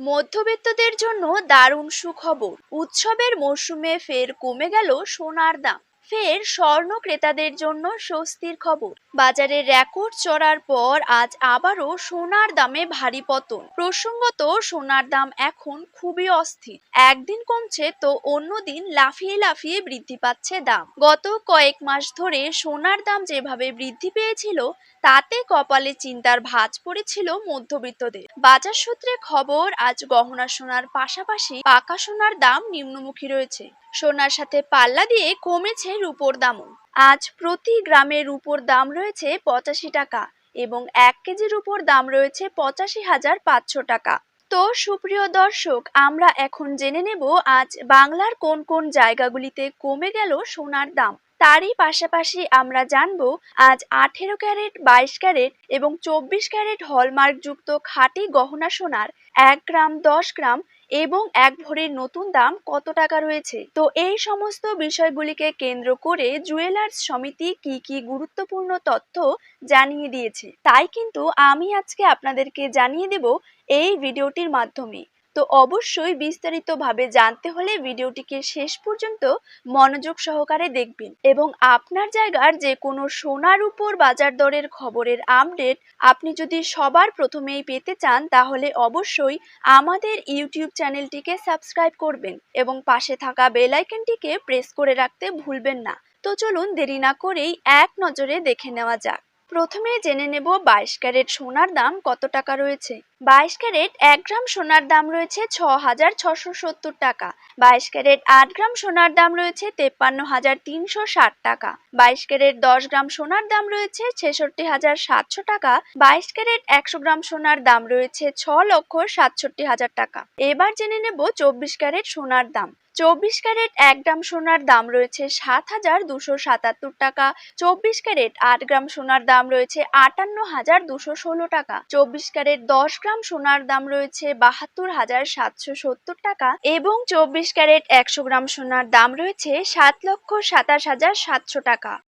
মধ্যবিত্তদের জন্য দারুণ সুখবর। উৎসবের মরশুমে ফের কমে গেল সোনার দাম। ফের স্বর্ণ ক্রেতাদের জন্য স্বস্তির খবর। বাজারে রেকর্ড চড়ার পর আজ আবারও সোনার দামে ভারী পতন। প্রসঙ্গত, সোনার দাম এখন খুবই অস্থির। একদিন কমছে তো অন্যদিন লাফিয়ে লাফিয়ে বৃদ্ধি পাচ্ছে দাম। গত কয়েক মাস ধরে সোনার দাম যেভাবে বৃদ্ধি পেয়েছিল, তাতে কপালে চিন্তার ভাঁজ পড়েছিল মধ্যবিত্তদের। বাজার সূত্রে খবর, আজ গহনা সোনার পাশাপাশি পাকা সোনার দাম নিম্নমুখী রয়েছে। সোনার সাথে পাল্লা দিয়ে কমেছে রূপোর দামও। আজ প্রতি গ্রামে রূপোর দাম রয়েছে 85 টাকা এবং 1 কেজি রূপোর দাম রয়েছে 85,500 টাকা। তো সুপ্রিয় দর্শক, আমরা এখন জেনে নেব আজ বাংলার কোন কোন জায়গাগুলিতে কমে গেল সোনার দাম। তারই পাশাপাশি আমরা জানবো আজ 18 ক্যারেট, 22 ক্যারেট এবং 24 ক্যারেট হলমার্কযুক্ত খাঁটি গহনা সোনার 1 গ্রাম, 10 গ্রাম এবং 1 ভরির নতুন দাম কত টাকা রয়েছে। তো এই সমস্ত বিষয়গুলিকে কেন্দ্র করে জুয়েলার্স সমিতি কি কি গুরুত্বপূর্ণ তথ্য জানিয়ে দিয়েছে, তাই কিন্তু আমি আজকে আপনাদেরকে জানিয়ে দেব এই ভিডিওটির মাধ্যমে। তো অবশ্যই বিস্তারিতভাবে জানতে হলে ভিডিওটিকে শেষ পর্যন্ত মনোযোগ সহকারে দেখবেন এবং আপনার জায়গার যে কোনো সোনার উপর বাজার দরের খবরের আপডেট আপনি যদি সবার প্রথমেই পেতে চান, তাহলে অবশ্যই আমাদের ইউটিউব চ্যানেলটিকে সাবস্ক্রাইব করবেন এবং পাশে থাকা বেল আইকনটিকে প্রেস করে রাখতে ভুলবেন না। তো চলুন দেরি না করেই এক নজরে দেখে নেওয়া যাক। প্রথমে জেনে নেব 22 ক্যারেট সোনার দাম কত টাকা রয়েছে। 22 ক্যারেট 1 গ্রাম সোনার দাম রয়েছে 6,670 টাকা। 22 ক্যারেট 8 গ্রাম সোনার দাম রয়েছে 53,360 টাকা। 22 ক্যারেট 10 গ্রাম সোনার দাম রয়েছে 66,700 টাকা। 22 ক্যারেট 100 গ্রাম সোনার দাম রয়েছে 6,67,000 টাকা। এবার জেনে নেব 24 ক্যারেট সোনার দাম। 24 ক্যারেট 1 গ্রাম সোনার দাম রয়েছে 7,277 টাকা। 24 ক্যারেট 8 গ্রাম সোনার দাম রয়েছে 58,216 টাকা। 24 ক্যারেট 10 গ্রাম সোনার দাম রয়েছে 72,770 টাকা এবং 24 ক্যারেট 100 গ্রাম সোনার দাম রয়েছে 7,27,700 টাকা।